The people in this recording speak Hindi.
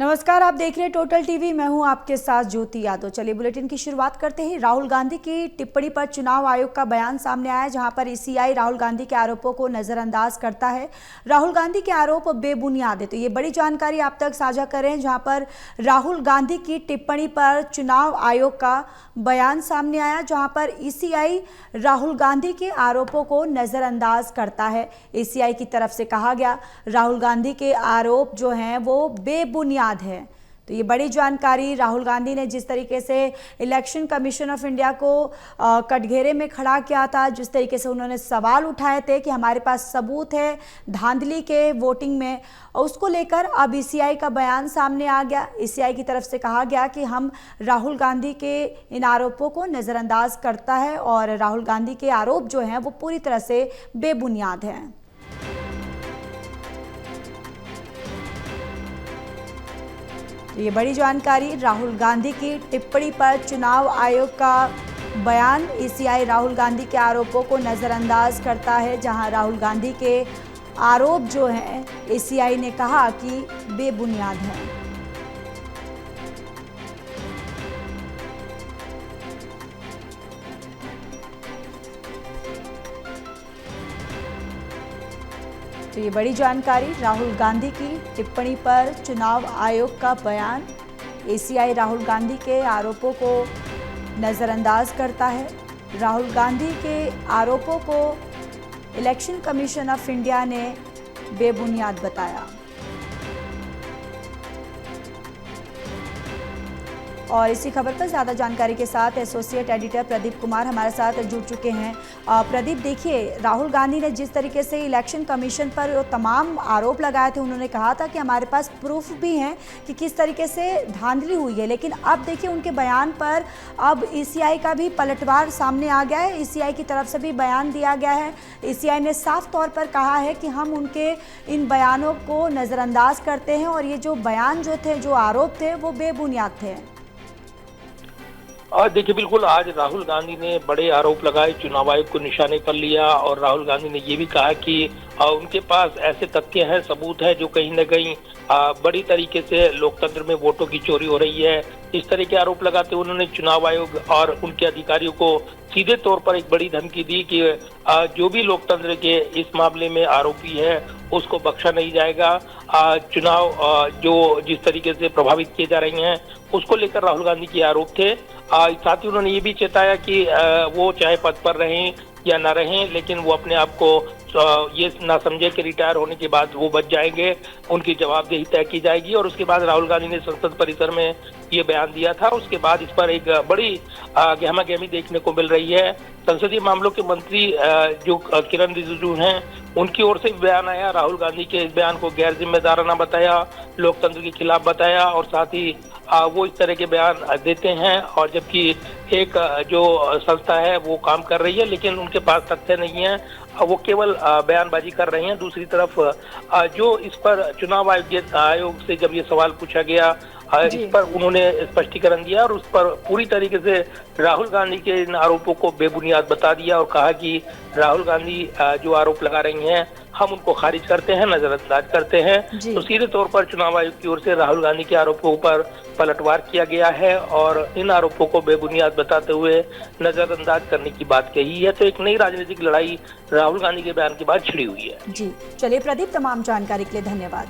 नमस्कार, आप देख रहे हैं टोटल टीवी। मैं हूं आपके साथ ज्योति यादव। चलिए बुलेटिन की शुरुआत करते हैं। राहुल गांधी की टिप्पणी पर चुनाव आयोग का बयान सामने आया, जहां पर ईसीआई राहुल गांधी के आरोपों को नजरअंदाज करता है। राहुल गांधी के आरोप बेबुनियाद है, तो ये बड़ी जानकारी आप तक साझा करें, जहां पर राहुल गांधी की टिप्पणी पर चुनाव आयोग का बयान सामने आया, जहां पर ईसीआई राहुल गांधी के आरोपों को नजरअंदाज करता है। ईसीआई की तरफ से कहा गया राहुल गांधी के आरोप जो हैं वो बेबुनियाद है। तो ये बड़ी जानकारी, राहुल गांधी ने जिस तरीके से इलेक्शन कमीशन ऑफ इंडिया को कटघरे में खड़ा किया था, जिस तरीके से उन्होंने सवाल उठाए थे कि हमारे पास सबूत है धांधली के वोटिंग में, उसको लेकर अब ईसीआई का बयान सामने आ गया। ईसीआई की तरफ से कहा गया कि हम राहुल गांधी के इन आरोपों को नज़रअंदाज करता है और राहुल गांधी के आरोप जो हैं वो पूरी तरह से बेबुनियाद हैं। ये बड़ी जानकारी, राहुल गांधी की टिप्पणी पर चुनाव आयोग का बयान। ईसीआई राहुल गांधी के आरोपों को नज़रअंदाज करता है, जहां राहुल गांधी के आरोप जो हैं ईसीआई ने कहा कि बेबुनियाद हैं। तो ये बड़ी जानकारी, राहुल गांधी की टिप्पणी पर चुनाव आयोग का बयान। ईसीआई राहुल गांधी के आरोपों को नज़रअंदाज करता है। राहुल गांधी के आरोपों को इलेक्शन कमीशन ऑफ इंडिया ने बेबुनियाद बताया। और इसी खबर पर ज़्यादा जानकारी के साथ एसोसिएट एडिटर प्रदीप कुमार हमारे साथ जुड़ चुके हैं। प्रदीप, देखिए, राहुल गांधी ने जिस तरीके से इलेक्शन कमीशन पर तमाम आरोप लगाए थे, उन्होंने कहा था कि हमारे पास प्रूफ भी हैं कि किस तरीके से धांधली हुई है, लेकिन अब देखिए उनके बयान पर अब ईसीआई का भी पलटवार सामने आ गया है। ईसीआई की तरफ से भी बयान दिया गया है। ईसीआई ने साफ तौर पर कहा है कि हम उनके इन बयानों को नज़रअंदाज करते हैं और ये जो बयान जो थे, जो आरोप थे, वो बेबुनियाद थे। देखिए, बिल्कुल आज राहुल गांधी ने बड़े आरोप लगाए, चुनाव आयोग को निशाने पर लिया और राहुल गांधी ने ये भी कहा कि उनके पास ऐसे तथ्य हैं, सबूत है जो कहीं न कहीं बड़ी तरीके से लोकतंत्र में वोटों की चोरी हो रही है। इस तरह के आरोप लगाते हुए उन्होंने चुनाव आयोग और उनके अधिकारियों को सीधे तौर पर एक बड़ी धमकी दी कि जो भी लोकतंत्र के इस मामले में आरोपी है उसको बख्शा नहीं जाएगा। चुनाव जो जिस तरीके से प्रभावित किए जा रहे हैं उसको लेकर राहुल गांधी के आरोप थे। साथ ही उन्होंने ये भी चेताया कि वो चाहे पद पर रहें या न रहें, लेकिन वो अपने आप को ये ना समझे कि रिटायर होने के बाद वो बच जाएंगे, उनकी जवाबदेही तय की जाएगी। और उसके बाद राहुल गांधी ने संसद परिसर में ये बयान दिया था। उसके बाद इस पर एक बड़ी गहमागहमी देखने को मिल रही है। संसदीय मामलों के मंत्री जो किरण रिजिजू हैं, उनकी ओर से बयान आया। राहुल गांधी के इस बयान को गैर जिम्मेदाराना बताया, लोकतंत्र के खिलाफ बताया और साथ ही वो इस तरह के बयान देते हैं और जबकि एक जो संस्था है वो काम कर रही है लेकिन उनके पास तथ्य नहीं है, वो केवल बयानबाजी कर रहे हैं। दूसरी तरफ जो इस पर चुनाव आयोग से जब ये सवाल पूछा गया, इस पर उन्होंने स्पष्टीकरण दिया और उस पर पूरी तरीके से राहुल गांधी के इन आरोपों को बेबुनियाद बता दिया और कहा कि राहुल गांधी जो आरोप लगा रही हैं हम उनको खारिज करते हैं, नजरअंदाज करते हैं। तो सीधे तौर पर चुनाव आयोग की ओर से राहुल गांधी के आरोपों पर पलटवार किया गया है और इन आरोपों को बेबुनियाद बताते हुए नजरअंदाज करने की बात कही है। तो एक नई राजनीतिक लड़ाई राहुल गांधी के बयान के बाद छिड़ी हुई है। जी, चलिए प्रदीप, तमाम जानकारी के लिए धन्यवाद।